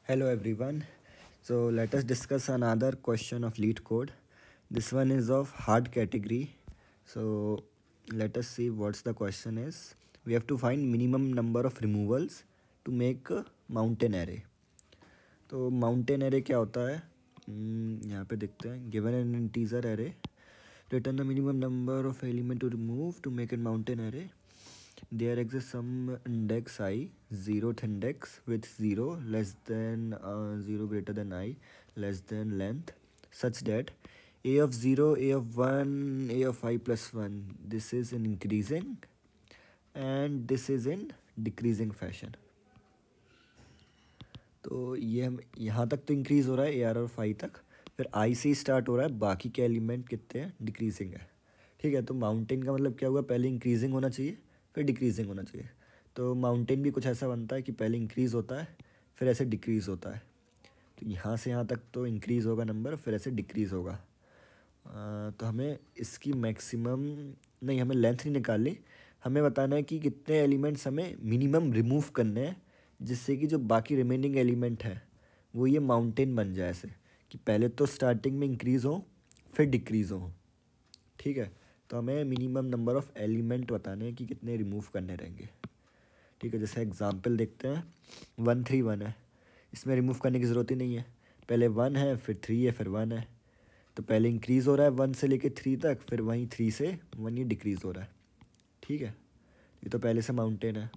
Hello everyone. So let us discuss another question of lead code. This one is of hard category. So let us see what's the question is. We have to find minimum number of removals to make a mountain array. तो mountain array क्या होता है? यहाँ पे देखते हैं. Given an integer array, return the minimum number of element to remove to make a mountain array. There exists some index I, zeroth index with 0 less than 0 greater than I less than length, such that a of 0, a of 1, a of I plus 1. This is in increasing and this is in decreasing fashion. तो ये हम यहाँ तक तो increase हो रहा है A R और फाई तक, फिर आई से ही स्टार्ट हो रहा है, बाकी के एलिमेंट कितने हैं, डिक्रीजिंग है. ठीक है, तो माउंटेन का मतलब क्या हुआ, पहले इंक्रीजिंग होना चाहिए फिर डिक्रीजिंग होना चाहिए. तो माउंटेन भी कुछ ऐसा बनता है कि पहले इंक्रीज़ होता है फिर ऐसे डिक्रीज़ होता है. तो यहाँ से यहाँ तक तो इंक्रीज़ होगा नंबर, फिर ऐसे डिक्रीज़ होगा. तो हमें इसकी मैक्सिमम नहीं, हमें लेंथ नहीं निकालनी, हमें बताना है कि कितने एलिमेंट्स हमें मिनिमम रिमूव करने हैं जिससे कि जो बाकी रिमेनिंग एलिमेंट है वो ये माउंटेन बन जाए. ऐसे कि पहले तो स्टार्टिंग में इंक्रीज़ हो फिर डिक्रीज़ हो. ठीक है, तो हमें मिनिमम नंबर ऑफ़ एलिमेंट बताने हैं कि कितने रिमूव करने रहेंगे. ठीक है, जैसे एग्जांपल देखते हैं. 1 3 1 है, इसमें रिमूव करने की ज़रूरत ही नहीं है. पहले 1 है फिर 3 है फिर 1 है. तो पहले इंक्रीज़ हो रहा है 1 से लेके 3 तक, फिर वहीं 3 से 1 ये डिक्रीज़ हो रहा है. ठीक है, ये तो पहले से माउंटेन है.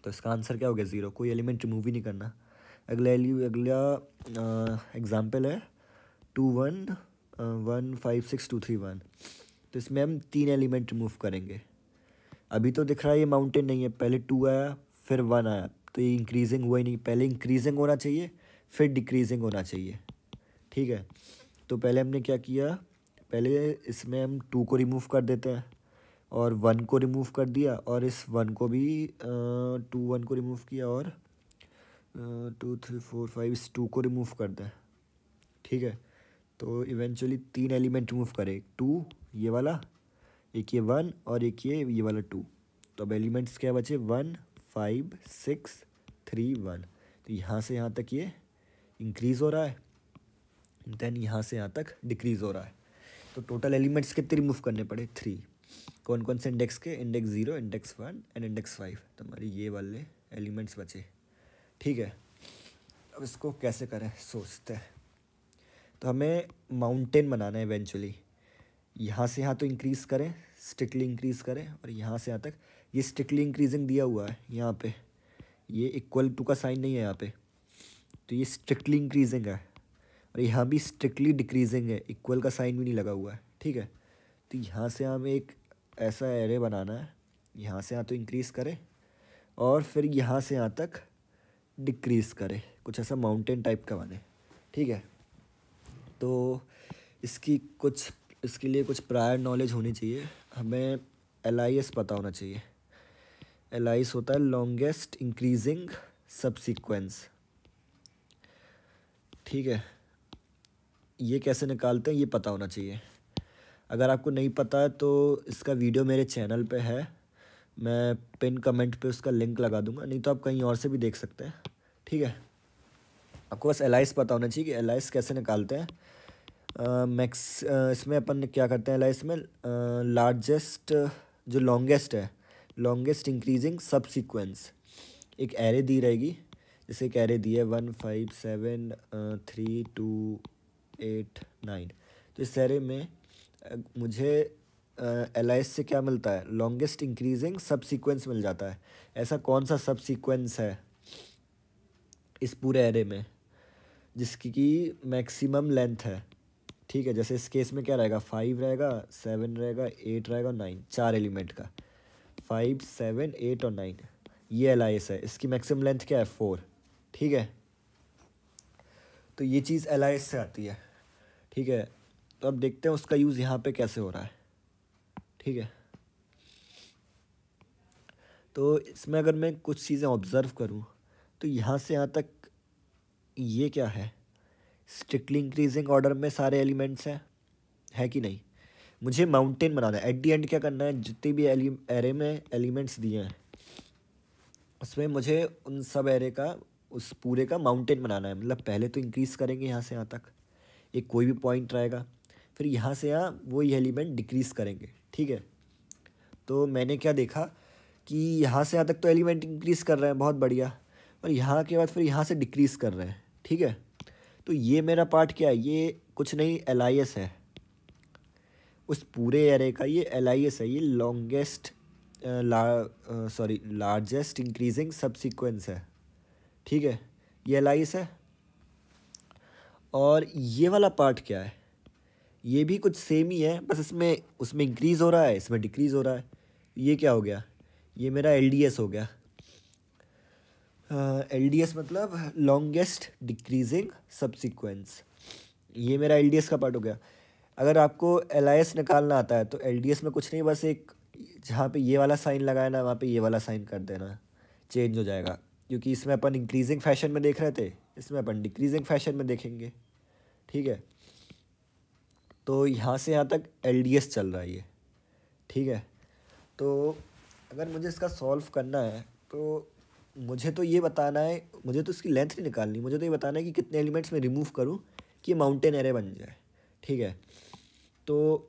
तो इसका आंसर क्या हो गया, 0. कोई एलिमेंट रिमूव ही नहीं करना. अगला एग्जाम्पल है 2 1 1 5 6 2 3 1. तो इसमें हम 3 एलिमेंट रिमूव करेंगे. अभी तो दिख रहा है ये माउंटेन नहीं है, पहले 2 आया फिर 1 आया, तो ये इंक्रीजिंग हुआ ही नहीं. पहले इंक्रीजिंग होना चाहिए फिर डिक्रीजिंग होना चाहिए. ठीक है, तो पहले हमने क्या किया, पहले इसमें हम 2 को रिमूव कर देते हैं और 1 को रिमूव कर दिया, और इस 1 को भी 2 1 को रिमूव किया, और 2 3 4 5 इस 2 को रिमूव कर दें. ठीक है, तो इवेंचुअली 3 एलिमेंट रिमूव करें. 2 ये वाला, एक ये 1 और एक ये वाला 2. तो अब एलिमेंट्स क्या बचे, 1 5 6 3 1. तो यहाँ से यहाँ तक ये इंक्रीज़ हो रहा है, देन यहाँ से यहाँ तक डिक्रीज़ हो रहा है. तो टोटल एलिमेंट्स कितने रिमूव करने पड़े, 3. कौन कौन से इंडेक्स के, इंडेक्स 0, इंडेक्स 1 एंड इंडेक्स 5. तो हमारे ये वाले एलिमेंट्स बचे. ठीक है, अब इसको कैसे करें सोचते हैं. तो हमें माउंटेन बनाना है इवेंचुअली. यहाँ से यहाँ तो इंक्रीज़ करें, स्ट्रिक्टली इंक्रीज़ करें, और यहाँ से यहाँ तक ये स्ट्रिक्टली इंक्रीजिंग दिया हुआ है. यहाँ पे ये इक्वल टू का साइन नहीं है यहाँ पे, तो ये स्ट्रिक्टली इंक्रीजिंग है. और यहाँ भी स्ट्रिक्टली डिक्रीजिंग है, इक्वल का साइन भी नहीं लगा हुआ है. ठीक है, तो यहाँ से हमें एक ऐसा एरे बनाना है, यहाँ से यहाँ तो इंक्रीज़ करें और फिर यहाँ से यहाँ तक डिक्रीज़ करें, कुछ ऐसा माउंटेन टाइप का बने. ठीक है, तो इसके लिए कुछ प्रायर नॉलेज होनी चाहिए. हमें LIS पता होना चाहिए. LIS होता है लॉन्गेस्ट इंक्रीजिंग सबसीक्वेंस. ठीक है, ये कैसे निकालते हैं ये पता होना चाहिए. अगर आपको नहीं पता है तो इसका वीडियो मेरे चैनल पे है, मैं पिन कमेंट पे उसका लिंक लगा दूंगा, नहीं तो आप कहीं और से भी देख सकते हैं. ठीक है, आपको बस LIS पता होना चाहिए कि LIS कैसे निकालते हैं. इसमें अपन क्या करते हैं, LIS में लार्जेस्ट जो लॉन्गेस्ट है, लॉन्गेस्ट इंक्रीजिंग सबसीक्वेंस, एक एरे दी रहेगी. जैसे एक एरे दी है 1 5 7 3 2 8 9. तो इस एरे में मुझे LIS से क्या मिलता है, लॉन्गेस्ट इंक्रीजिंग सबसीक्वेंस मिल जाता है. ऐसा कौन सा सबसीक्वेंस है इस पूरे एरे में जिसकी की मैक्सिमम लेंथ है. ठीक है, जैसे इस केस में क्या रहेगा, 5 रहेगा, 7 रहेगा, 8 रहेगा, 9, 4 एलिमेंट का. 5 7 8 और 9 ये LIS है. इसकी मैक्सिमम लेंथ क्या है, 4. ठीक है, तो ये चीज़ LIS से आती है. ठीक है, तो अब देखते हैं उसका यूज़ यहाँ पे कैसे हो रहा है. ठीक है, तो इसमें अगर मैं कुछ चीज़ें ऑब्ज़र्व करूँ तो यहाँ से यहाँ तक ये क्या है, स्ट्रिक्टली इंक्रीजिंग ऑर्डर में सारे एलिमेंट्स हैं, है कि नहीं. मुझे माउंटेन बनाना है. एट दी एंड क्या करना है, जितने भी एरे में एलिमेंट्स दिए हैं उसमें मुझे उन सब एरे का उस पूरे का माउंटेन बनाना है। मतलब पहले तो इंक्रीज़ करेंगे यहाँ से यहाँ तक, एक कोई भी पॉइंट रहेगा, फिर यहाँ से यहाँ वो ये एलिमेंट डिक्रीज़ करेंगे। ठीक है, तो मैंने क्या देखा कि यहाँ से यहाँ तक तो एलिमेंट इंक्रीज़ कर रहे हैं, बहुत बढ़िया, और यहाँ के बाद फिर यहाँ से डिक्रीज़ कर रहे हैं। ठीक है, तो ये मेरा पार्ट क्या है, ये कुछ नहीं LIS है, उस पूरे एरे का ये LIS है, ये लॉन्गेस्ट लार्जेस्ट इंक्रीजिंग सबसीक्वेंस है। ठीक है, ये LIS है। और ये वाला पार्ट क्या है, ये भी कुछ सेम ही है, बस इसमें उसमें इंक्रीज़ हो रहा है, इसमें डिक्रीज़ हो रहा है। ये क्या हो गया, ये मेरा LDS हो गया। LDS मतलब लॉन्गेस्ट डिक्रीजिंग सबसीक्वेंस, ये मेरा LDS का पार्ट हो गया। अगर आपको LIS निकालना आता है तो LDS में कुछ नहीं, बस एक जहाँ पे ये वाला साइन लगाया ना, वहाँ पे ये वाला साइन कर देना, चेंज हो जाएगा। क्योंकि इसमें अपन इंक्रीजिंग फैशन में देख रहे थे, इसमें अपन डिक्रीजिंग फैशन में देखेंगे। ठीक है, तो यहाँ से यहाँ तक LDS चल रहा है ये। ठीक है, तो अगर मुझे इसका सॉल्व करना है तो मुझे तो ये बताना है, मुझे तो इसकी लेंथ नहीं निकालनी, मुझे तो ये बताना है कि कितने एलिमेंट्स में रिमूव करूँ कि ये माउंटेन एरे बन जाए। ठीक है, तो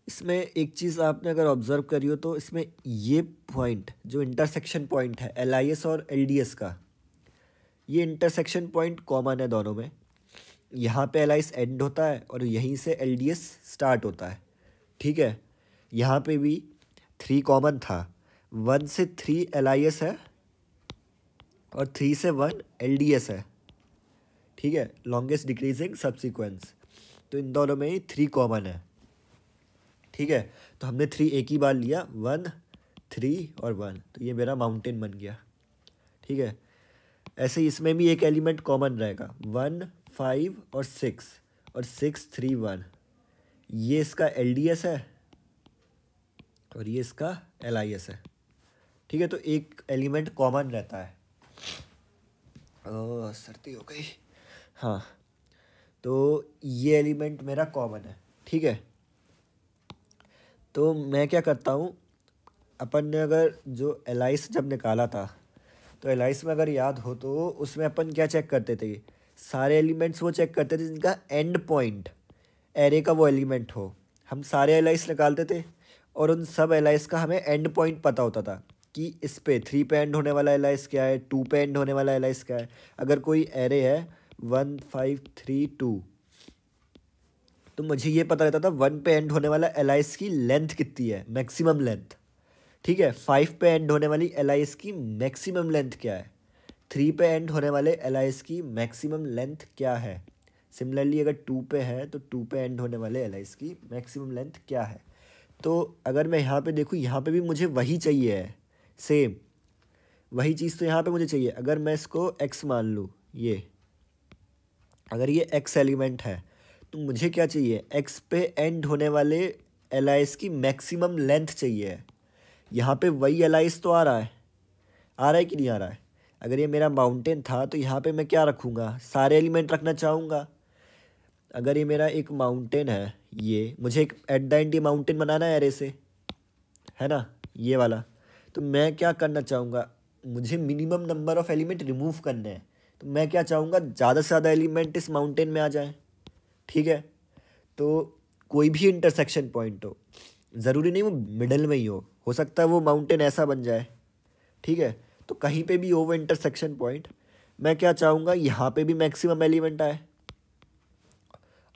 इसमें एक चीज़ आपने अगर ऑब्ज़र्व करी हो तो इसमें ये पॉइंट जो इंटरसेक्शन पॉइंट है LIS और LDS का, ये इंटरसेक्शन पॉइंट कॉमन है दोनों में। यहाँ पे LIS एंड होता है और यहीं से LDS स्टार्ट होता है। ठीक है, यहाँ पे भी 3 कॉमन था, 1 से 3 LIS है और 3 से 1 LDS है। ठीक है, लॉन्गेस्ट डिक्रीजिंग सबसीक्वेंस, तो इन दोनों में ही 3 कॉमन है। ठीक है, तो हमने 3 एक ही बार लिया, 1 3 और 1, तो ये मेरा माउंटेन बन गया। ठीक है, ऐसे ही इसमें भी एक एलिमेंट कॉमन रहेगा, 1 5 और 6, और 6 3 1, ये इसका LDS है और ये इसका LIS है। ठीक है, तो एक एलिमेंट कॉमन रहता है। सर्दी हो गई। हाँ, तो ये एलिमेंट मेरा कॉमन है। ठीक है, तो मैं क्या करता हूँ, अपन ने अगर जो LIS जब निकाला था तो LIS में अगर याद हो तो उसमें अपन क्या चेक करते थे, सारे एलिमेंट्स वो चेक करते थे जिनका एंड पॉइंट एरे का वो एलिमेंट हो। हम सारे LIS निकालते थे और उन सब LIS का हमें एंड पॉइंट पता होता था कि इस पे 3 पे एंड होने वाला LIS क्या है, 2 पे एंड होने वाला LIS क्या है। अगर कोई एरे है 1 5 3 2, तो मुझे ये पता रहता था 1 पे एंड होने वाला LIS की लेंथ कितनी है, मैक्सिमम लेंथ। ठीक है, 5 पे एंड होने वाली LIS की मैक्सिमम लेंथ क्या है, 3 पे एंड होने वाले LIS की मैक्सिमम लेंथ क्या है। सिमिलरली अगर 2 पे है तो 2 पे एंड होने वाले LIS की मैक्सिमम लेंथ क्या है। तो अगर मैं यहाँ पे देखूँ, यहाँ पे भी मुझे वही चाहिए है, सेम वही चीज़ तो यहाँ पे मुझे चाहिए। अगर मैं इसको x मान लूँ, ये अगर ये x एलिमेंट है तो मुझे क्या चाहिए, x पे एंड होने वाले LIS की मैक्सिमम लेंथ चाहिए। यहाँ पे वही LIS तो आ रहा है कि नहीं आ रहा है। अगर ये मेरा माउंटेन था तो यहाँ पे मैं क्या रखूँगा, सारे एलिमेंट रखना चाहूँगा। अगर ये मेरा एक माउंटेन है, ये मुझे एक एट द एंड ये माउंटेन बनाना है एरे से, है ना, ये वाला, तो मैं क्या करना चाहूँगा, मुझे minimum number of element remove करने हैं। तो मैं क्या चाहूँगा, ज़्यादा से ज़्यादा एलिमेंट इस माउंटेन में आ जाए। ठीक है, तो कोई भी इंटरसेक्शन पॉइंट हो, ज़रूरी नहीं वो मिडल में ही हो सकता है वो माउंटेन ऐसा बन जाए। ठीक है, तो कहीं पे भी हो वो इंटरसेक्शन पॉइंट, मैं क्या चाहूँगा, यहाँ पे भी मैक्सिमम एलिमेंट आए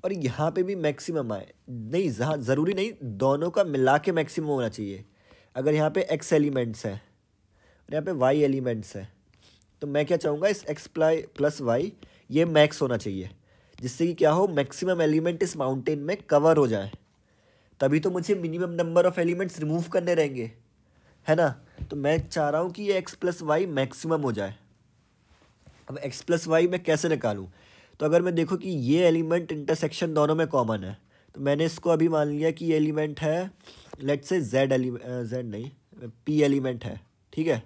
और यहाँ पे भी मैक्सिमम आए। नहीं, ज़रूरी नहीं दोनों का मिला के मैक्सिमम होना चाहिए। अगर यहाँ पे x एलिमेंट्स हैं और यहाँ पे y एलिमेंट्स हैं, तो मैं क्या चाहूँगा, इस x प्लस y ये मैक्स होना चाहिए, जिससे कि क्या हो, मैक्सिमम एलिमेंट इस माउंटेन में कवर हो जाए। तभी तो मुझे minimum number of elements remove करने रहेंगे, है ना। तो मैं चाह रहा हूँ कि ये x प्लस वाई मैक्सिमम हो जाए। अब x प्लस वाई मैं कैसे निकालूँ, तो अगर मैं देखो कि ये एलिमेंट इंटरसेक्शन दोनों में कॉमन है, तो मैंने इसको अभी मान लिया कि ये एलिमेंट है, लेट्स से p एलिमेंट है। ठीक है,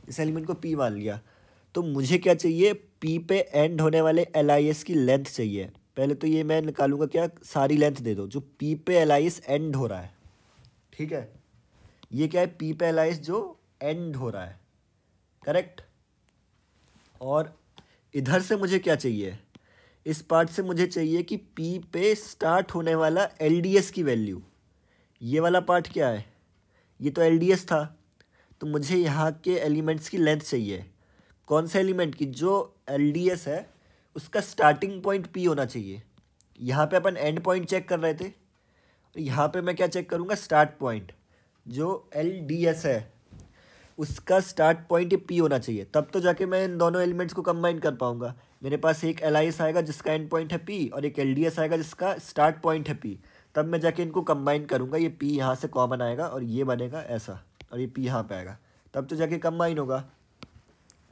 इस एलिमेंट को p मान लिया, तो मुझे क्या चाहिए, p पे एंड होने वाले LIS की लेंथ चाहिए। पहले तो ये मैं निकालूंगा, क्या सारी लेंथ दे दो जो p पे LIS एंड हो रहा है। ठीक है, ये क्या है, p पे LIS जो एंड हो रहा है, करेक्ट। और इधर से मुझे क्या चाहिए, इस पार्ट से मुझे चाहिए कि पी पे स्टार्ट होने वाला एलडीएस की वैल्यू। ये वाला पार्ट क्या है, ये तो एलडीएस था, तो मुझे यहाँ के एलिमेंट्स की लेंथ चाहिए। कौन से एलिमेंट की, जो एलडीएस है उसका स्टार्टिंग पॉइंट पी होना चाहिए। यहाँ पे अपन एंड पॉइंट चेक कर रहे थे, तो यहाँ पे मैं क्या चेक करूँगा, स्टार्ट पॉइंट। जो एलडीएस है उसका स्टार्ट पॉइंट ये पी होना चाहिए, तब तो जाके मैं इन दोनों एलिमेंट्स को कंबाइन कर पाऊंगा। मेरे पास एक एलआईएस आएगा जिसका एंड पॉइंट है पी, और एक एलडीएस आएगा जिसका स्टार्ट पॉइंट है पी। तब मैं जाके इनको कंबाइन करूंगा, ये पी यहाँ से कॉमन आएगा और ये बनेगा ऐसा, और ये पी यहाँ पे आएगा, तब तो जाके कंबाइन होगा।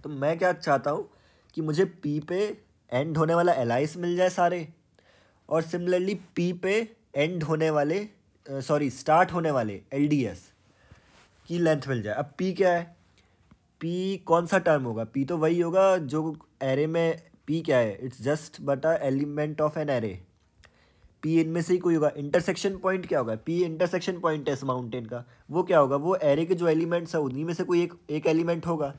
तो मैं क्या चाहता हूँ कि मुझे पी पे एंड होने वाला एलआईएस मिल जाए सारे, और सिमिलरली पी पे एंड होने वाले स्टार्ट होने वाले एलडीएस की लेंथ मिल जाए। अब पी क्या है, पी कौन सा टर्म होगा, पी तो वही होगा जो एरे में, पी क्या है, इट्स जस्ट बटा element of an array. P इनमें से ही कोई होगा। इंटरसेक्शन पॉइंट क्या होगा, पी इंटरसेक्शन पॉइंट है इस माउंटेन का, वो क्या होगा, वो एरे के जो एलिमेंट्स है उन्हीं में से कोई एक एलिमेंट होगा।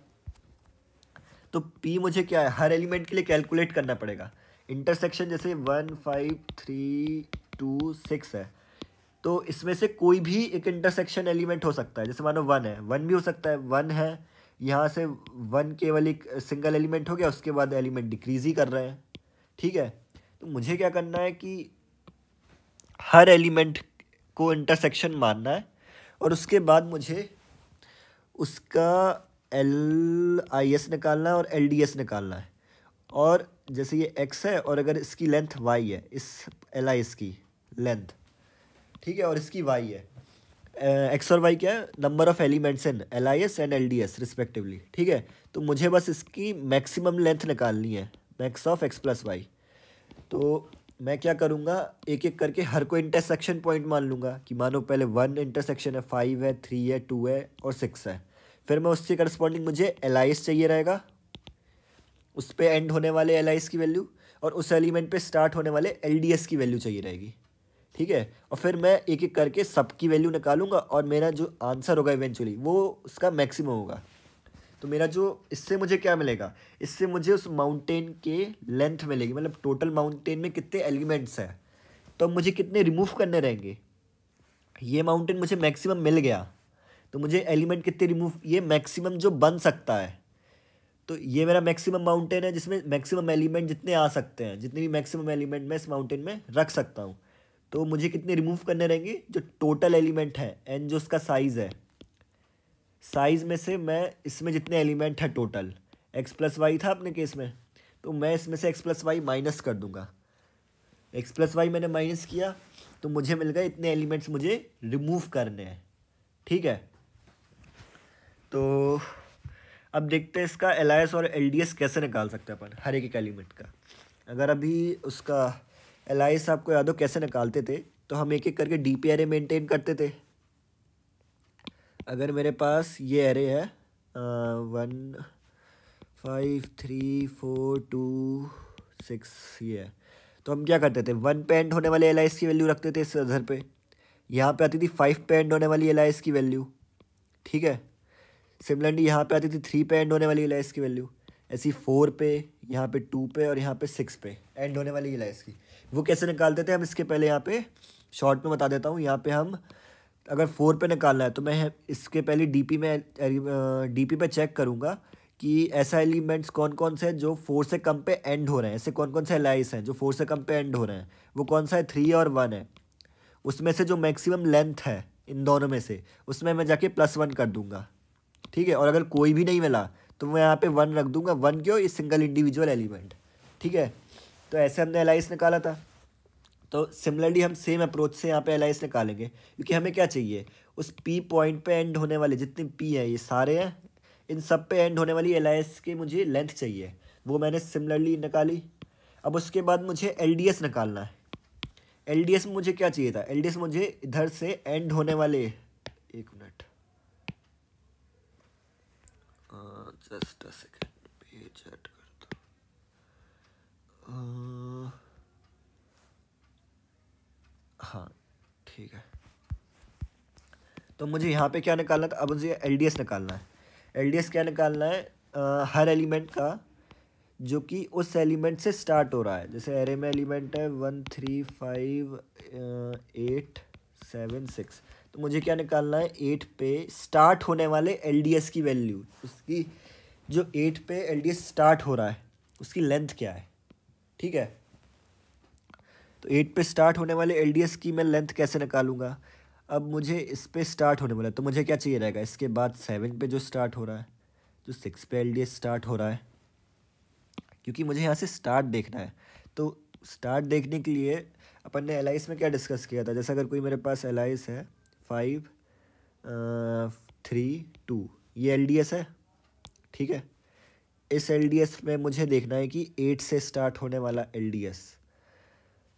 तो पी मुझे क्या है, हर एलिमेंट के लिए कैलकुलेट करना पड़ेगा। इंटरसेक्शन जैसे 1 5 3 2 6 है, तो इसमें से कोई भी एक इंटरसेक्शन एलिमेंट हो सकता है। जैसे मानो 1 है, 1 भी हो सकता है, 1 है, यहाँ से 1 केवल एक सिंगल एलिमेंट हो गया, उसके बाद एलिमेंट डिक्रीज ही कर रहे हैं। ठीक है, तो मुझे क्या करना है कि हर एलिमेंट को इंटरसेक्शन मानना है, और उसके बाद मुझे उसका एल आई एस निकालना है और एल डी एस निकालना है। और जैसे ये एक्स है और अगर इसकी लेंथ वाई है, इस एल आई एस की लेंथ, ठीक है, और इसकी वाई है, एक्स और वाई क्या है, number of elements in L I S and L D S respectively. ठीक है, तो मुझे बस इसकी मैक्सिमम लेंथ निकालनी है, max of X plus Y. तो मैं क्या करूँगा, एक एक करके हर कोई इंटरसेक्शन पॉइंट मान लूँगा कि मानो पहले 1 इंटरसेक्शन है, 5 है, 3 है, 2 है और 6 है। फिर मैं उससे करस्पॉन्डिंग मुझे एल आई एस चाहिए रहेगा, उस पर एंड होने वाले एल आई एस की वैल्यू, और उस एलिमेंट पे स्टार्ट होने वाले एल डी एस की वैल्यू चाहिए रहेगी। ठीक है, और फिर मैं एक एक करके सबकी वैल्यू निकालूंगा, और मेरा जो आंसर होगा इवेंचुअली वो उसका मैक्सिमम होगा। तो मेरा जो, इससे मुझे क्या मिलेगा, इससे मुझे उस माउंटेन के लेंथ मिलेगी, मतलब टोटल माउंटेन में कितने एलिमेंट्स हैं, तो मुझे कितने रिमूव करने रहेंगे। ये माउंटेन मुझे मैक्सिमम मिल गया, तो मुझे एलिमेंट कितने रिमूव, ये मैक्सिमम जो बन सकता है, तो ये मेरा मैक्सिमम माउंटेन है जिसमें मैक्सिमम एलिमेंट जितने आ सकते हैं, जितने भी मैक्सिमम एलिमेंट मैं इस माउंटेन में रख सकता हूँ। तो मुझे कितने रिमूव करने रहेंगे, जो टोटल एलिमेंट है एन, जो उसका साइज़ है, साइज़ में से मैं इसमें जितने एलिमेंट है टोटल, एक्स प्लस वाई था अपने केस में, तो मैं इसमें से एक्स प्लस वाई माइनस कर दूंगा। एक्स प्लस वाई मैंने माइनस किया, तो मुझे मिल गए इतने एलिमेंट्स मुझे रिमूव करने हैं। ठीक है, तो अब देखते हैं इसका एल आई एस और एल डी एस कैसे निकाल सकते हैं अपन हर एक एलिमेंट का। अगर अभी उसका एल आई एस आपको याद हो कैसे निकालते थे, तो हम एक एक करके डी पी एरे मेंटेन करते थे। अगर मेरे पास ये एरे है 1 5 3 4 2 6, ये है, तो हम क्या करते थे, 1 पे एंड होने वाले एल आई एस की वैल्यू रखते थे इस उधर पे, यहाँ पे आती थी 5 पे एंड होने वाली एल आई एस की वैल्यू। ठीक है, सिमिलरली यहाँ पे आती थी 3 पे एंड होने वाली एल आई एस की वैल्यू, ऐसी 4 पे, यहाँ पे 2 पे और यहाँ पे 6 पे एंड होने वाली एल आई एस की। वो कैसे निकालते थे हम, इसके पहले यहाँ पे शॉर्ट में बता देता हूँ। यहाँ पे हम अगर 4 पे निकालना है, तो मैं इसके पहले डीपी में डीपी पे चेक करूँगा कि ऐसा एलिमेंट्स कौन कौन से हैं जो 4 से कम पे एंड हो रहे हैं, ऐसे कौन कौन से एलाइस हैं जो 4 से कम पे एंड हो रहे हैं, वो कौन सा है, 3 और 1 है। उसमें से जो मैक्सिमम लेंथ है इन दोनों में से, उसमें मैं जाके +1 कर दूंगा। ठीक है, और अगर कोई भी नहीं मिला तो मैं यहाँ पे 1 रख दूंगा। 1 क्यों, इस सिंगल इंडिविजुअल एलिमेंट। ठीक है, तो ऐसे हमने एलाइस निकाला था। तो सिमिलरली हम सेम अप्रोच से यहाँ पे एलाइस निकालेंगे, क्योंकि हमें क्या चाहिए, उस पी पॉइंट पे एंड होने वाले जितने पी हैं, ये सारे हैं, इन सब पे एंड होने वाली एलाइस की मुझे लेंथ चाहिए, वो मैंने सिमिलरली निकाली। अब उसके बाद मुझे एल डी एस निकालना है। एल डी एस में मुझे क्या चाहिए था, एल डी एस मुझे इधर से एंड होने वाले, एक minute, just a second, page add कर दो। हाँ ठीक है, तो मुझे यहाँ पे क्या निकालना था, अब मुझे एल डी एस निकालना है। एल डी एस क्या निकालना है, हर एलिमेंट का जो कि उस एलिमेंट से स्टार्ट हो रहा है। जैसे एरे में एलिमेंट है 1 3 5 8 7 6, तो मुझे क्या निकालना है, 8 पे स्टार्ट होने वाले एलडीएस की वैल्यू, उसकी जो 8 पे एलडीएस स्टार्ट हो रहा है उसकी लेंथ क्या है। ठीक है, तो 8 पे स्टार्ट होने वाले एलडीएस की मैं लेंथ कैसे निकालूंगा। अब मुझे इस पे स्टार्ट होने वाला है, तो मुझे क्या चाहिए रहेगा, इसके बाद 7 पे जो स्टार्ट हो रहा है, जो 6 पे एलडीएस स्टार्ट हो रहा है, क्योंकि मुझे यहाँ से स्टार्ट देखना है। तो स्टार्ट देखने के लिए अपन ने एलाइस में क्या डिस्कस किया था, जैसे अगर कोई मेरे पास एलाइस है 5 3 2, ये एलडीएस है। ठीक है, इस एलडीएस में मुझे देखना है कि 8 से स्टार्ट होने वाला एलडीएस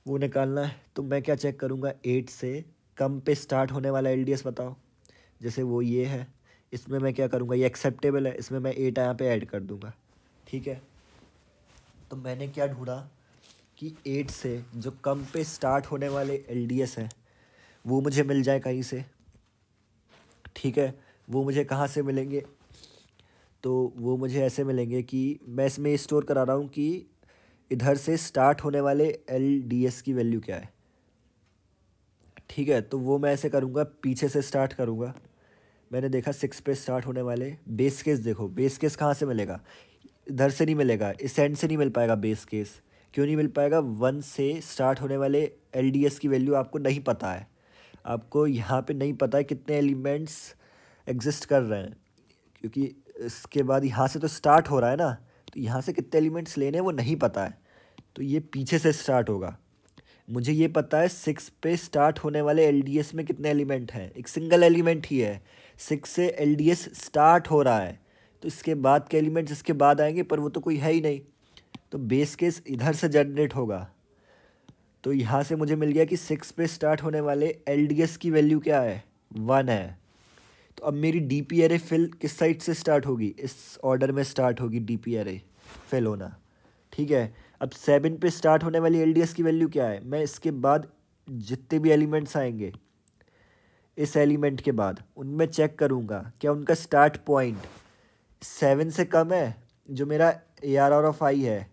वो निकालना है। तो मैं क्या चेक करूँगा, 8 से कम पे स्टार्ट होने वाला एलडीएस बताओ। जैसे वो ये है, इसमें मैं क्या करूँगा, ये एक्सेप्टेबल है, इसमें मैं 8 यहाँ पे ऐड कर दूँगा। ठीक है, तो मैंने क्या ढूंढा कि 8 से जो कम पे स्टार्ट होने वाले एलडीएस हैं वो मुझे मिल जाए कहीं से। ठीक है, वो मुझे कहाँ से मिलेंगे, तो वो मुझे ऐसे मिलेंगे कि मैं इसमें स्टोर करा रहा हूँ कि इधर से स्टार्ट होने वाले एलडीएस की वैल्यू क्या है। ठीक है, तो वो मैं ऐसे करूँगा, पीछे से स्टार्ट करूँगा। मैंने देखा 6 पे स्टार्ट होने वाले बेस केस, देखो बेस केस कहाँ से मिलेगा, इधर से नहीं मिलेगा, इस एंड से नहीं मिल पाएगा बेस केस। क्यों नहीं मिल पाएगा, 1 से स्टार्ट होने वाले एलडीएस की वैल्यू आपको नहीं पता है, आपको यहाँ पे नहीं पता है कितने एलिमेंट्स एग्जिस्ट कर रहे हैं, क्योंकि इसके बाद यहाँ से तो स्टार्ट हो रहा है ना, तो यहाँ से कितने एलिमेंट्स लेने हैं वो नहीं पता है, तो ये पीछे से स्टार्ट होगा। मुझे ये पता है 6 पे स्टार्ट होने वाले एलडीएस में कितने एलिमेंट हैं, एक सिंगल एलिमेंट ही है, 6 से एलडीएस स्टार्ट हो रहा है, तो इसके बाद के एलिमेंट्स इसके बाद आएंगे, पर वो तो कोई है ही नहीं, तो बेस केस इधर से जनरेट होगा। तो यहाँ से मुझे मिल गया कि 6 पे स्टार्ट होने वाले एलडीएस की वैल्यू क्या है, 1 है। तो अब मेरी डीपी एरे फिल किस साइड से स्टार्ट होगी, इस ऑर्डर में स्टार्ट होगी डीपी एरे फिल होना। ठीक है, अब 7 पे स्टार्ट होने वाली एलडीएस की वैल्यू क्या है, मैं इसके बाद जितने भी एलिमेंट्स आएंगे इस एलिमेंट के बाद उनमें चेक करूँगा क्या उनका स्टार्ट पॉइंट 7 से कम है, जो मेरा ARR है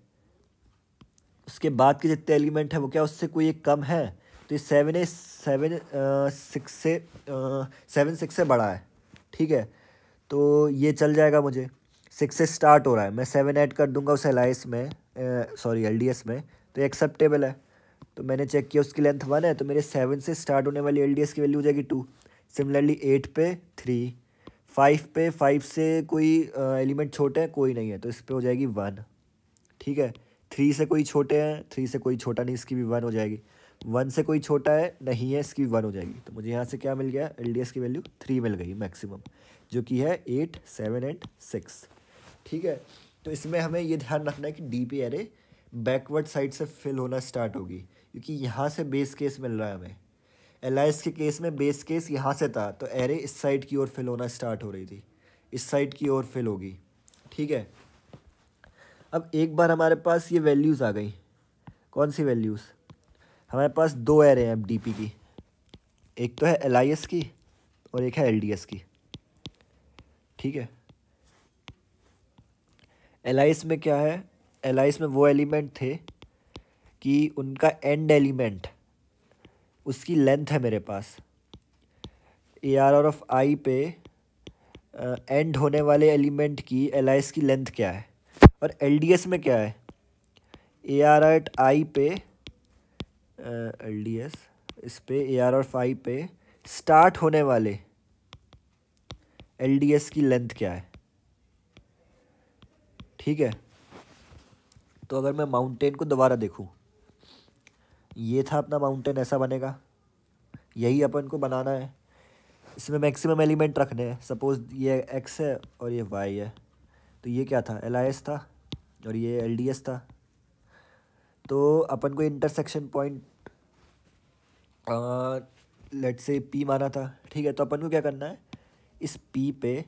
उसके बाद के जितने एलिमेंट हैं वो क्या उससे कोई एक कम है, तो ये 7 6 से बड़ा है। ठीक है, तो ये चल जाएगा, मुझे 6 से स्टार्ट हो रहा है, मैं 7 ऐड कर दूंगा उस एलाइस में, सॉरी एलडीएस में, तो एक्सेप्टेबल है। तो मैंने चेक किया उसकी लेंथ 1 है, तो मेरे 7 से स्टार्ट होने वाली एलडीएस की वैल्यू हो जाएगी 2। सिमिलरली 8 पे 3, 5 पे 5 से कोई एलिमेंट छोटे हैं, कोई नहीं है, तो इस पर हो जाएगी 1। ठीक है, 3 से कोई छोटे हैं, 3 से कोई छोटा नहीं, इसकी भी 1 हो जाएगी। 1 से कोई छोटा है नहीं है, इसकी भी 1 हो जाएगी। तो मुझे यहाँ से क्या मिल गया, एलडीएस की वैल्यू 3 मिल गई मैक्सिमम, जो कि है 8 7 एंड 6। ठीक है, तो इसमें हमें ये ध्यान रखना है कि डीपी एरे बैकवर्ड साइड से फिल होना स्टार्ट होगी, क्योंकि यहाँ से बेस केस मिल रहा है हमें। एलाइस के केस में बेस केस यहाँ से था, तो एरे इस साइड की ओर फिल होना स्टार्ट हो रही थी, इस साइड की ओर फिल होगी। ठीक है, अब एक बार हमारे पास ये वैल्यूज़ आ गई, कौन सी वैल्यूज़, हमारे पास 2 एरे हैं अब डीपी की, एक तो है एलआईएस की और एक है एलडीएस की। ठीक है, एलआईएस में क्या है, एलआईएस में वो एलिमेंट थे कि उनका एंड एलिमेंट, उसकी लेंथ है मेरे पास ARR पे एंड होने वाले एलिमेंट की एलआईएस की लेंथ क्या है। और एलडीएस में क्या है, ARR पे एलडीएस इस पे ARR पे स्टार्ट होने वाले एलडीएस की लेंथ क्या है। ठीक है, तो अगर मैं माउंटेन को दोबारा देखूं, ये था अपना माउंटेन, ऐसा बनेगा, यही अपन को बनाना है, इसमें मैक्सिमम एलिमेंट रखने हैं। सपोज ये एक्स है और ये वाई है, तो ये क्या था, एलआईएस था और ये एलडीएस था। तो अपन को intersection point let's say P माना था। ठीक है, तो अपन को क्या करना है, इस पी पे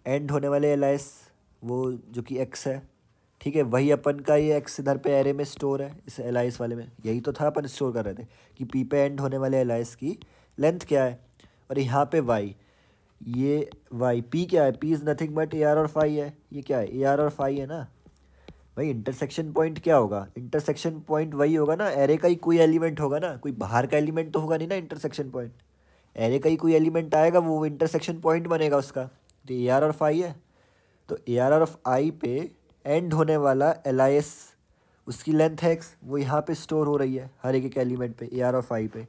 एंड होने वाले एलआईएस वो जो कि एक्स है, ठीक है, वही अपन का ये एक्स इधर पे एरे में स्टोर है, इस एलआईएस वाले में यही तो था अपन स्टोर कर रहे थे कि पी पे एंड होने वाले एलआईएस की लेंथ क्या है। और यहाँ पे वाई, ये वाई पी क्या है, P is nothing but ARR है, ये क्या है ARR है ना, भाई इंटरसेक्शन पॉइंट क्या होगा? इंटरसेक्शन पॉइंट वही होगा ना, एरे का ही कोई एलिमेंट होगा ना, कोई बाहर का एलिमेंट तो होगा नहीं ना इंटरसेक्शन पॉइंट। एरे का ही कोई एलिमेंट आएगा, वो इंटरसेक्शन पॉइंट बनेगा उसका। तो ए आर ऑफ आई है, तो ए आर ऑफ आई पे एंड होने वाला एल आई एस, उसकी लेंथ है एक्स, वो यहाँ पे स्टोर हो रही है हर एक एक एलिमेंट पे ए आर ऑफ आई पे।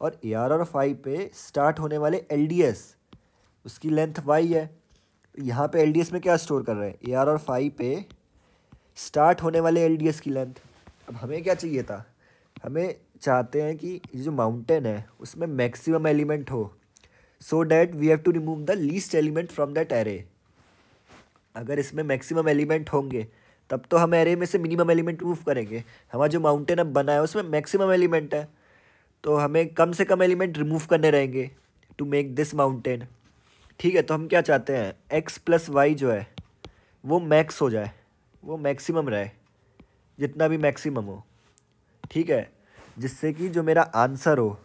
और ए आर ऑफ आई पे स्टार्ट होने वाले एल डी एस, उसकी लेंथ वाई है। तो यहाँ पे एल डी एस में क्या स्टोर कर रहे हैं? ए आर ऑफ आई पे स्टार्ट होने वाले एल डी एस की लेंथ। अब हमें क्या चाहिए था? हमें चाहते हैं कि ये जो माउंटेन है उसमें मैक्सिमम एलिमेंट हो, so that we have to remove the least element from that array. अगर इसमें मैक्सिमम एलिमेंट होंगे तब तो हम एरे में से मिनिमम एलिमेंट रिमूव करेंगे। हमारा जो माउंटेन अब बना है उसमें मैक्सिमम एलिमेंट है, तो हमें कम से कम एलिमेंट रिमूव करने रहेंगे टू मेक दिस माउंटेन। ठीक है, तो हम क्या चाहते हैं? एक्स प्लस वाई जो है वो मैक्स हो जाए, वो मैक्सिमम रहे, जितना भी मैक्सिमम हो। ठीक है, जिससे कि जो मेरा आंसर हो,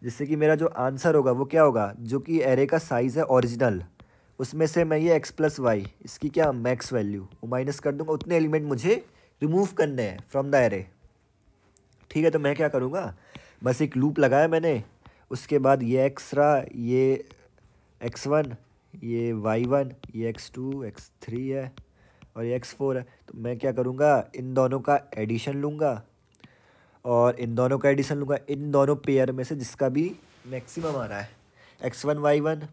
जिससे कि मेरा जो आंसर होगा वो क्या होगा? जो कि एरे का साइज़ है ओरिजिनल, उसमें से मैं ये एक्स प्लस वाई, इसकी क्या मैक्स वैल्यू वो माइनस कर दूंगा। उतने एलिमेंट मुझे रिमूव करने हैं फ्रॉम द एरे। ठीक है, तो मैं क्या करूँगा? बस एक लूप लगाया मैंने, उसके बाद ये एक्स रहा, ये एक्स वन, ये वाई वन, ये एक्स टू, एक्स थ्री है, और ये एक्स फोर है। तो मैं क्या करूँगा? इन दोनों का एडिशन लूँगा और इन दोनों का एडिशन लूँगा, इन दोनों पेयर में से जिसका भी मैक्सिमम आ रहा है, एक्स वन वाई वन।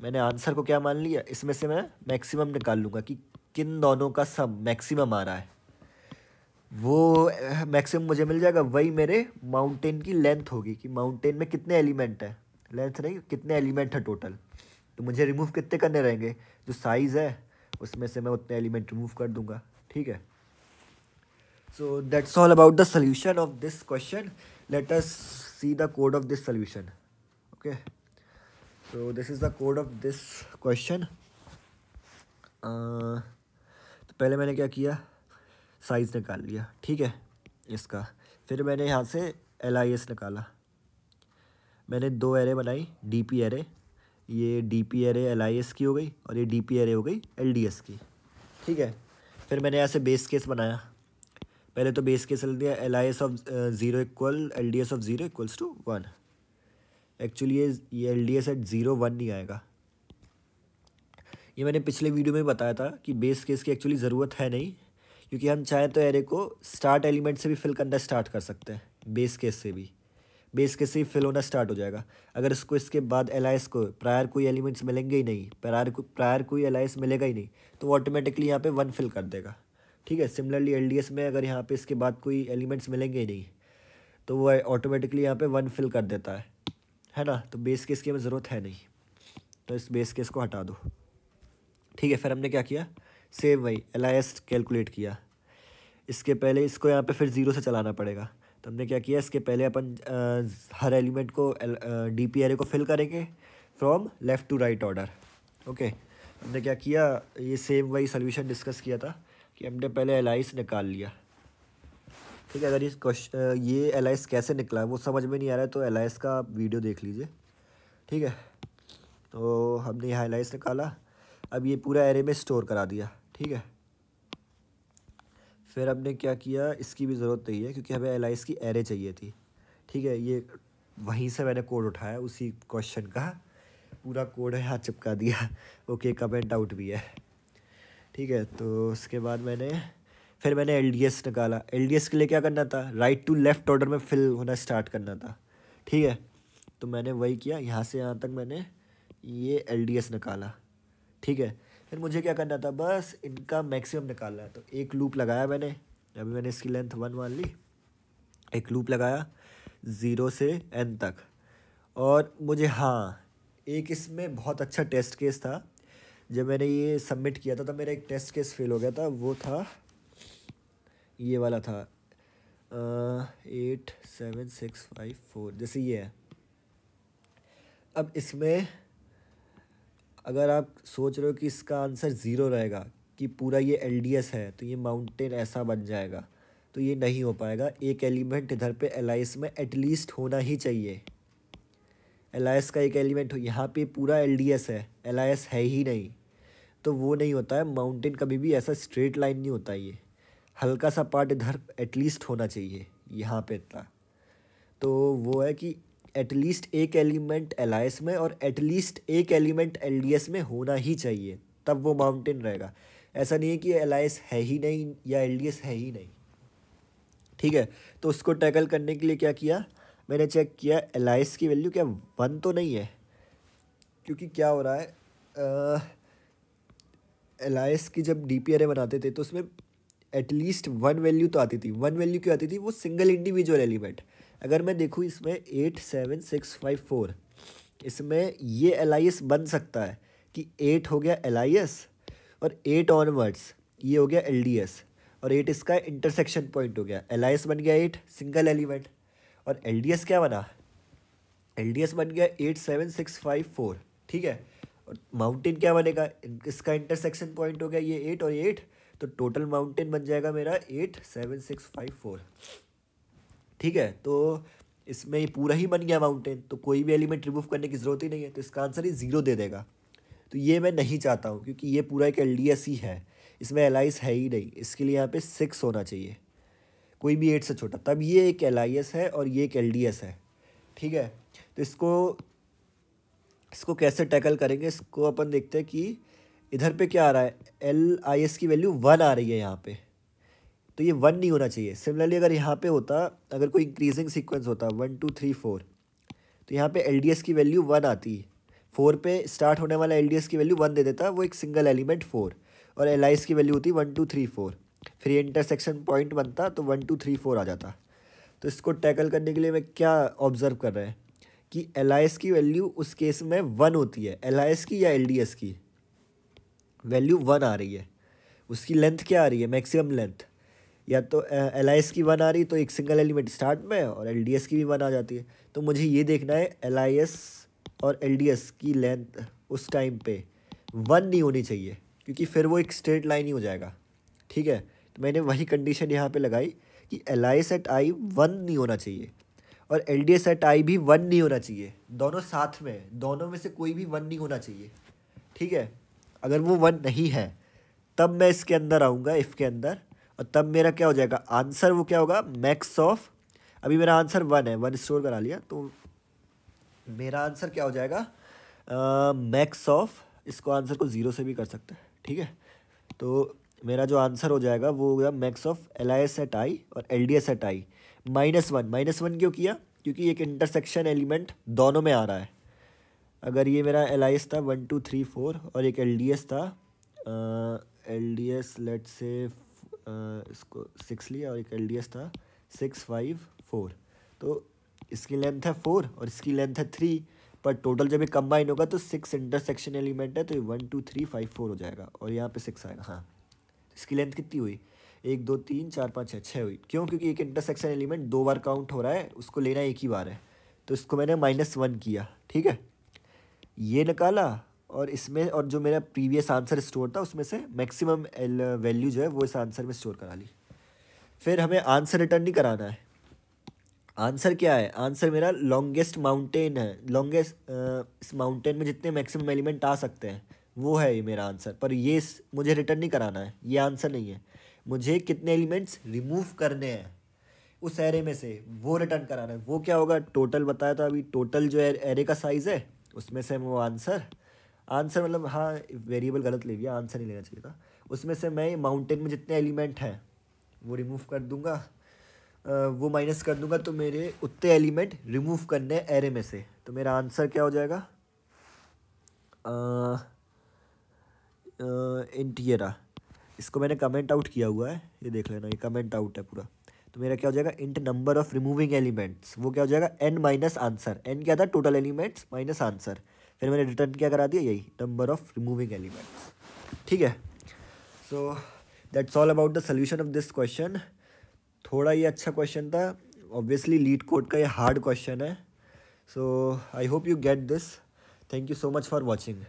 मैंने आंसर को क्या मान लिया? इसमें से मैं मैक्सिमम निकाल लूँगा कि किन दोनों का सम मैक्सिमम आ रहा है। वो मैक्सिमम मुझे मिल जाएगा, वही मेरे माउंटेन की लेंथ होगी कि माउंटेन में कितने एलिमेंट है, लेंथ नहीं, कितने एलिमेंट है टोटल। तो मुझे रिमूव कितने करने रहेंगे? जो साइज़ है उसमें से मैं उतने एलिमेंट रिमूव कर दूंगा। ठीक है, so that's all about the solution of this question. Let us see the code of this solution. Okay, so this is the code of this question. तो पहले मैंने क्या किया? साइज़ निकाल लिया, ठीक है, इसका। फिर मैंने यहाँ से एल आई एस निकाला। मैंने दो एरे बनाई, डी पी एरे। ये D P array L I S की हो गई और ये डी पी एरे हो गई एल डी एस की। ठीक है, फिर मैंने यहाँ से बेस केस बनाया। पहले तो बेस केस लिख दिया, L I S of zero equal L D S of zero equals to one. Actually ये L D S at zero one नहीं आएगा। ये मैंने पिछले वीडियो में बताया था कि बेस केस की एक्चुअली ज़रूरत है नहीं, क्योंकि हम चाहें तो एरे को स्टार्ट एलिमेंट से भी फिल करना स्टार्ट कर सकते हैं, बेस केस से भी। बेस केस से ही फिल होना स्टार्ट हो जाएगा। अगर इसको इसके बाद एल आई एस को प्रायर कोई एलिमेंट्स मिलेंगे ही नहीं, प्रायर कोई एल आई एस मिलेगा ही नहीं, तो वो ऑटोमेटिकली यहाँ पे वन फिल कर देगा। ठीक है, सिमिलरली एल डी एस में अगर यहाँ पे इसके बाद कोई एलिमेंट्स मिलेंगे ही नहीं, तो वो ऑटोमेटिकली यहाँ पे वन फिल कर देता है ना। तो बेस केस की हमें ज़रूरत है नहीं, तो इस बेस केस को हटा दो। ठीक है, फिर हमने क्या किया? सेम वही एल आई एस कैलकुलेट किया। इसके पहले इसको यहाँ पे फिर ज़ीरो से चलाना पड़ेगा। तो हमने क्या किया? इसके पहले अपन हर एलिमेंट को डी पी एरे को फिल करेंगे from left to right order. Okay, हमने क्या किया? ये सेम वही सोल्यूशन डिस्कस किया था कि हमने पहले एल आई एस निकाल लिया। ठीक है, अगर इस क्वेश्चन ये एल आई एस कैसे निकला वो समझ में नहीं आ रहा है तो एल आई एस का आप वीडियो देख लीजिए। ठीक है, तो हमने यहाँ एल आई एस निकाला। अब ये पूरा एरे में स्टोर करा दिया। ठीक है, फिर हमने क्या किया? इसकी भी ज़रूरत नहीं है क्योंकि हमें एल आई एस की एरे चाहिए थी। ठीक है, ये वहीं से मैंने कोड उठाया, उसी क्वेश्चन का पूरा कोड है यहाँ चिपका दिया। ओके, कमेंट आउट भी है। ठीक है, तो उसके बाद फिर मैंने एल डी एस निकाला। एल डी एस के लिए क्या करना था? राइट टू लेफ़्ट ऑर्डर में फिल होना स्टार्ट करना था। ठीक है, तो मैंने वही किया, यहाँ से यहाँ तक मैंने ये एल डी एस निकाला। ठीक है, फिर मुझे क्या करना था? बस इनका मैक्सिमम निकालना है। तो एक लूप लगाया मैंने, अभी मैंने इसकी लेंथ वन मान ली। एक लूप लगाया ज़ीरो से एन तक। और मुझे एक इसमें बहुत अच्छा टेस्ट केस था। जब मैंने ये सबमिट किया था तब मेरा एक टेस्ट केस फेल हो गया था, वो था ये वाला था 87654, जैसे ये है। अब इसमें अगर आप सोच रहे हो कि इसका आंसर ज़ीरो रहेगा, कि पूरा ये एल डी एस है तो ये माउंटेन ऐसा बन जाएगा, तो ये नहीं हो पाएगा। एक एलिमेंट इधर पे एल आई एस में एटलीस्ट होना ही चाहिए। एल आई एस का एक एलिमेंट हो, यहाँ पे पूरा एल डी एस है, एल आई एस है ही नहीं। तो वो नहीं होता है। माउंटेन कभी भी ऐसा स्ट्रेट लाइन नहीं होता, ये हल्का सा पार्ट इधर एटलीस्ट होना चाहिए यहाँ पे इतना। तो वो है कि एटलीस्ट एक एलिमेंट एलाइस में और एटलीस्ट एक एलिमेंट एलडीएस में होना ही चाहिए, तब वो माउंटेन रहेगा। ऐसा नहीं है कि एलाइस है ही नहीं या एलडीएस है ही नहीं, ठीक है। तो उसको टैकल करने के लिए क्या किया, मैंने चेक किया एलाइस की वैल्यू क्या 1 तो नहीं है, क्योंकि क्या हो रहा है, एलाइस की जब डीपी अरे बनाते थे तो उसमें एटलीस्ट 1 वैल्यू तो आती थी। 1 वैल्यू क्यों आती थी, वो सिंगल इंडिविजुअल एलिमेंट। अगर मैं देखूँ इसमें 8 7 6 5 4, इसमें ये एलाइस बन सकता है कि 8 हो गया एलाइस और 8 ऑनवर्ड्स ये हो गया एलडीएस, और 8 इसका इंटरसेक्शन पॉइंट हो गया। एलाइस बन गया 8 सिंगल एलिमेंट, और एलडीएस क्या बना, एलडीएस बन गया 8 7 6 5 4, ठीक है। और माउंटेन क्या बनेगा, इसका इंटरसेक्शन पॉइंट हो गया ये 8 और 8, तो टोटल माउंटेन बन जाएगा मेरा 8 7 6 5 4, ठीक है। तो इसमें ये पूरा ही बन गया माउंटेन, तो कोई भी एलिमेंट रिमूव करने की ज़रूरत ही नहीं है, तो इसका आंसर ही 0 दे देगा। तो ये मैं नहीं चाहता हूँ, क्योंकि ये पूरा एक एलडीएस ही है, इसमें एलाइस है ही नहीं। इसके लिए यहाँ पे 6 होना चाहिए, कोई भी 8 से छोटा, तब ये एक एलाइस है और ये एक एलडीएस है, ठीक है। तो इसको कैसे टैकल करेंगे, इसको अपन देखते हैं कि इधर पे क्या आ रहा है, एल की वैल्यू 1 आ रही है यहाँ पे, तो ये 1 नहीं होना चाहिए। सिमिलरली अगर यहाँ पे होता, अगर कोई इंक्रीजिंग सीक्वेंस होता 1 2 3 4, तो यहाँ पे एलडीएस की वैल्यू 1 आती, 4 पे स्टार्ट होने वाला एलडीएस की वैल्यू 1 दे देता, वो एक सिंगल एलिमेंट 4, और एलाइस की वैल्यू होती 1 2 3 4, फिर ये इंटरसेक्शन पॉइंट बनता तो 1 2 3 4 आ जाता। तो इसको टैकल करने के लिए मैं क्या ऑब्जर्व कर रहे हैं कि एलाइस की वैल्यू उस केस में 1 होती है, एलाइस की या एलडीएस की वैल्यू 1 आ रही है, उसकी लेंथ क्या आ रही है, मैक्सिमम लेंथ। या तो एलाइस की 1 आ रही तो एक सिंगल एलिमेंट स्टार्ट में, और एलडीएस की भी 1 आ जाती है। तो मुझे ये देखना है एलाइस और एलडीएस की लेंथ उस टाइम पे 1 नहीं होनी चाहिए, क्योंकि फिर वो एक स्ट्रेट लाइन ही हो जाएगा, ठीक है। तो मैंने वही कंडीशन यहाँ पे लगाई कि एलाइस एट आई 1 नहीं होना चाहिए और एलडीएस एट आई भी 1 नहीं होना चाहिए, दोनों साथ में, दोनों में से कोई भी 1 नहीं होना चाहिए, ठीक है। अगर वो 1 नहीं है तब मैं इसके अंदर आऊँगा, इफ़ के अंदर, और तब मेरा क्या हो जाएगा आंसर, वो क्या होगा मैक्स ऑफ, अभी मेरा आंसर 1 है, 1 स्टोर करा लिया, तो मेरा आंसर क्या हो जाएगा मैक्स ऑफ, इसको आंसर को 0 से भी कर सकते हैं, ठीक है। तो मेरा जो आंसर हो जाएगा वो होगा मैक्स ऑफ एलाइस एट आई और एलडीएस एट आई -1 क्यों किया, क्योंकि एक इंटरसेक्शन एलिमेंट दोनों में आ रहा है। अगर ये मेरा एलाइस था 1 2 3 4 और एक एलडीएस था, एलडीएस लेट से इसको 6 लिया, और एक एलडीएस था 6 5 4, तो इसकी लेंथ है 4 और इसकी लेंथ है 3, पर टोटल जब ये कंबाइन होगा तो 6 इंटरसेक्शन एलिमेंट है, तो ये 1 2 3 5 4 हो जाएगा, और यहाँ पे 6 आएगा। हाँ, इसकी लेंथ कितनी हुई, 1 2 3 4 5 6 हुई। क्यों, क्योंकि एक इंटरसेक्शन एलिमेंट 2 बार काउंट हो रहा है, उसको लेना एक ही बार है, तो इसको मैंने -1 किया, ठीक है। ये निकाला, और इसमें, और जो मेरा प्रीवियस आंसर स्टोर था उसमें से मैक्सिमम वैल्यू जो है वो इस आंसर में स्टोर करा ली। फिर हमें आंसर रिटर्न नहीं कराना है। आंसर क्या है, आंसर मेरा लॉन्गेस्ट माउंटेन है, लॉन्गेस्ट इस माउंटेन में जितने मैक्सिमम एलिमेंट आ सकते हैं वो है ये मेरा आंसर, पर ये मुझे रिटर्न नहीं कराना है, ये आंसर नहीं है। मुझे कितने एलिमेंट्स रिमूव करने हैं उस एरे में से वो रिटर्न कराना है। वो क्या होगा, टोटल बताया था अभी, टोटल जो एरे का साइज़ है उसमें से वो आंसर मतलब, हाँ वेरिएबल गलत ले लिया, आंसर नहीं लेना चाहिए था। उसमें से मैं माउंटेन में जितने एलिमेंट हैं वो रिमूव कर दूंगा, वो माइनस कर दूंगा, तो मेरे उतने एलिमेंट रिमूव करने हैं एरे में से। तो मेरा आंसर क्या हो जाएगा, इंट ये रहा, इसको मैंने कमेंट आउट किया हुआ है, ये देख लेना, ये कमेंट आउट है पूरा। तो मेरा क्या हो जाएगा, int number of removing elements, वो क्या हो जाएगा n माइनस आंसर। n क्या था, टोटल एलिमेंट्स माइनस आंसर, फिर मैंने रिटर्न क्या करा दिया, यही नंबर ऑफ रिमूविंग एलिमेंट्स, ठीक है। So that's all about the solution of this question. थोड़ा ये अच्छा क्वेश्चन था, ऑब्वियसली लीड कोड का ये हार्ड क्वेश्चन है। So I hope you get this. Thank you so much for watching.